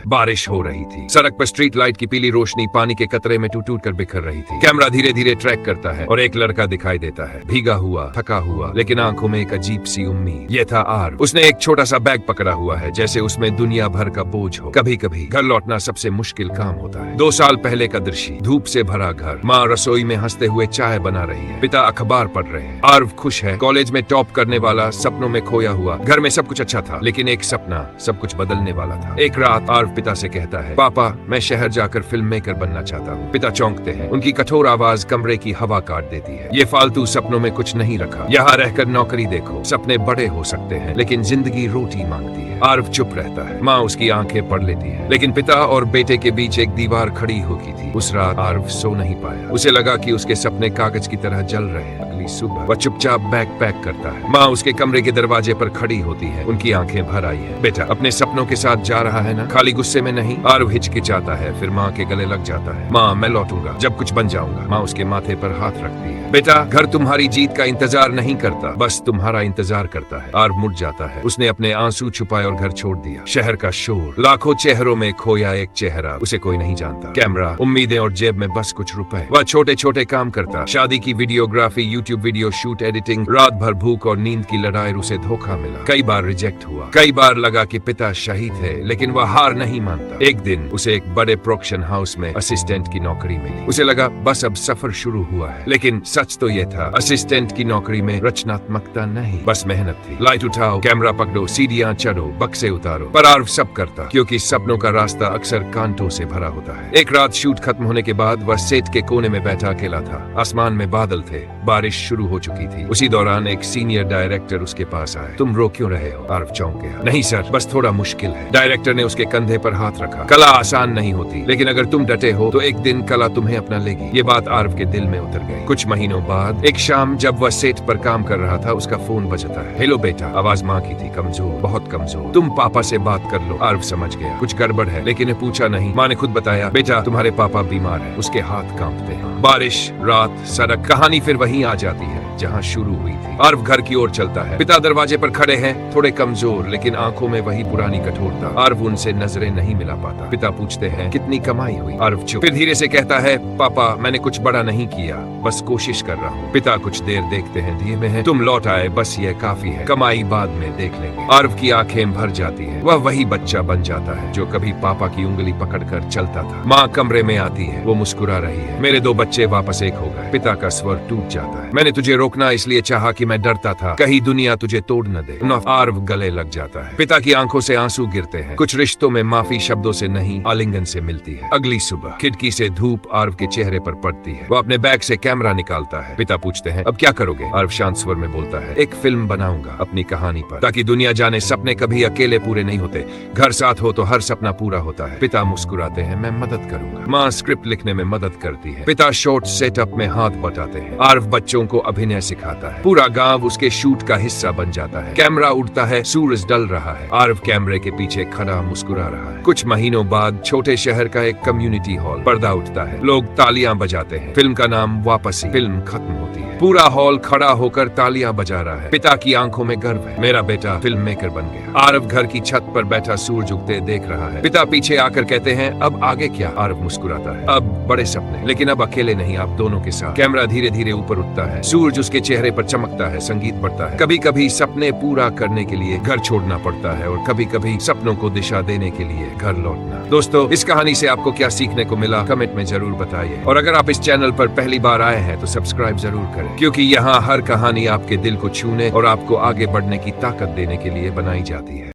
बारिश हो रही थी। सड़क पर स्ट्रीट लाइट की पीली रोशनी पानी के कतरे में टूट टूट कर बिखर रही थी। कैमरा धीरे धीरे ट्रैक करता है और एक लड़का दिखाई देता है, भीगा हुआ, थका हुआ, लेकिन आंखों में एक अजीब सी उम्मीद। ये था आर्व। उसने एक छोटा सा बैग पकड़ा हुआ है, जैसे उसमें दुनिया भर का बोझ हो। कभी कभी घर लौटना सबसे मुश्किल काम होता है। 2 साल पहले का दृश्य, धूप से भरा घर, माँ रसोई में हंसते हुए चाय बना रही है, पिता अखबार पढ़ रहे हैं। आर्व खुश है, कॉलेज में टॉप करने वाला, सपनों में खोया हुआ। घर में सब कुछ अच्छा था, लेकिन एक सपना सब कुछ बदलने वाला था। एक रात आर्व पिता से कहता है, पापा मैं शहर जाकर फिल्म मेकर बनना चाहता हूँ। पिता चौंकते हैं, उनकी कठोर आवाज कमरे की हवा काट देती है। ये फालतू सपनों में कुछ नहीं रखा, यहाँ रहकर नौकरी देखो। सपने बड़े हो सकते हैं, लेकिन जिंदगी रोटी मांगती है। आर्व चुप रहता है, माँ उसकी आंखें पढ़ लेती है, लेकिन पिता और बेटे के बीच एक दीवार खड़ी हो गई थी। उस रात आर्व सो नहीं पाया। उसे लगा कि उसके सपने कागज की तरह जल रहे हैं। अगली सुबह वह चुपचाप बैग पैक करता है। माँ उसके कमरे के दरवाजे पर खड़ी होती है, उनकी आंखें भर आई है। बेटा अपने सपनों के साथ जा रहा है ना? खाली गुस्से में नहीं। आर्व हिचकिचाता है, फिर माँ के गले लग जाता है। माँ मैं लौटूंगा जब कुछ बन जाऊंगा। माँ उसके माथे पर हाथ रखती है। बेटा घर तुम्हारी जीत का इंतजार नहीं करता, बस तुम्हारा इंतजार करता है। आर्व मुड़ जाता है, उसने अपने आंसू छुपाए और घर छोड़ दिया। शहर का शोर, लाखों चेहरों में खोया एक चेहरा, उसे कोई नहीं जानता। कैमरा, उम्मीदें और जेब में बस कुछ रुपए। वह छोटे छोटे काम करता, शादी की videography, YouTube video shoot, editing. रात भर भूख और नींद की लड़ाई, उसे धोखा मिला। कई बार रिजेक्ट हुआ, कई बार लगा कि पिता शहीद है, लेकिन वह हार नहीं मानता। एक दिन उसे एक बड़े प्रोडक्शन हाउस में असिस्टेंट की नौकरी मिली। उसे लगा बस अब सफर शुरू हुआ है, लेकिन सच तो यह था, असिस्टेंट की नौकरी में रचनात्मकता नहीं, बस मेहनत थी। लाइट उठाओ, कैमरा पकड़ो, सीढ़ियां चढ़ो, बक्से उतारो। पर आर्व सब करता, क्योंकि सपनों का रास्ता अक्सर कांटों से भरा होता है। एक रात शूट खत्म होने के बाद वह सेट के कोने में बैठा अकेला था। आसमान में बादल थे, बारिश शुरू हो चुकी थी। उसी दौरान एक सीनियर डायरेक्टर उसके पास आए। तुम रो क्यों रहे हो? आर्व चौंक गया। नहीं सर, बस थोड़ा मुश्किल है। डायरेक्टर ने उसके कंधे पर हाथ रखा। कला आसान नहीं होती, लेकिन अगर तुम डटे हो तो एक दिन कला तुम्हें अपना लेगी। ये बात आर्व के दिल में उतर गई। कुछ महीनों बाद एक शाम जब वह सेट पर काम कर रहा था, उसका फोन बजता है। हेलो बेटा, आवाज माँ की थी, कमजोर, बहुत कमजोर। तुम पापा से बात कर लो। आर्व समझ गया कुछ गड़बड़ है, लेकिन पूछा नहीं। माँ ने खुद बताया, बेटा तुम्हारे पापा बीमार हैं। उसके हाथ कांपते हैं। बारिश, रात, सड़क, कहानी फिर वहीं आ जाती है जहाँ शुरू हुई थी। आर्व घर की ओर चलता है। पिता दरवाजे पर खड़े हैं, थोड़े कमजोर, लेकिन आंखों में वही पुरानी कठोरता। आर्व उनसे नजरें नहीं मिला पाता। पिता पूछते हैं, कितनी कमाई हुई? आर्व चुप, फिर धीरे से कहता है, पापा मैंने कुछ बड़ा नहीं किया, बस कोशिश कर रहा हूँ। पिता कुछ देर देखते हैं, धीमे हैं, तुम लौट आए, बस ये काफी है, कमाई बाद में देख लेंगे। आर्व की आंखें भर जाती है। वह वही बच्चा बन जाता है जो कभी पापा की उंगली पकड़कर चलता था। माँ कमरे में आती है, वो मुस्कुरा रही है। मेरे 2 बच्चे वापस एक हो गए। पिता का स्वर टूट जाता है। मैंने तुझे रोकना इसलिए चाहा कि मैं डरता था कहीं दुनिया तुझे तोड़ न दे। आर्व गले लग जाता है। पिता की आंखों से आंसू गिरते हैं। कुछ रिश्तों में माफी शब्दों से नहीं, आलिंगन से मिलती है। अगली सुबह खिड़की से धूप आर्व के चेहरे पर पड़ती है। वो अपने बैग से कैमरा निकालता है। पिता पूछते हैं, अब क्या करोगे? आर्व शांत स्वर में बोलता है, एक फिल्म बनाऊंगा अपनी कहानी पर, ताकि दुनिया जाने सपने कभी अकेले पूरे नहीं होते। घर साथ हो तो हर सपना पूरा होता है। पिता मुस्कुराते हैं, मैं मदद करूंगा। माँ स्क्रिप्ट लिखने में मदद करती है। पिता शॉर्ट सेटअप में हाथ बटाते हैं। आर्व बच्चों को अभिनय सिखाता है। पूरा गांव उसके शूट का हिस्सा बन जाता है। कैमरा उड़ता है, सूरज ढल रहा है। आर्व कैमरे के पीछे खड़ा मुस्कुरा रहा है। कुछ महीनों बाद छोटे शहर का एक कम्युनिटी हॉल, पर्दा उठता है, लोग तालियां बजाते हैं। फिल्म का नाम वापसी। फिल्म खत्म होती है। पूरा हॉल खड़ा होकर तालियां बजा रहा है। पिता की आंखों में गर्व है, मेरा बेटा फिल्म मेकर बन गया। आर्व घर की छत पर बैठा सूरज उगते देख रहा है। पिता पीछे आकर कहते हैं, अब आगे क्या? आर्व मुस्कुराता है, अब बड़े सपने, लेकिन अब अकेले नहीं, आप दोनों के साथ। कैमरा धीरे धीरे ऊपर उठता है, सूरज उसके चेहरे पर चमकता है, संगीत बढ़ता है। कभी कभी सपने पूरा करने के लिए घर छोड़ना पड़ता है, और कभी कभी सपनों को दिशा देने के लिए घर लौटना। दोस्तों, इस कहानी से आपको क्या सीखने को मिला, कमेंट में जरूर बताइए। और अगर आप इस चैनल पर पहली बार आए हैं तो सब्सक्राइब जरूर करें, क्योंकि यहाँ हर कहानी आपके दिल को छूने और आपको आगे बढ़ने की ताकत देने के लिए बनाई जाती है।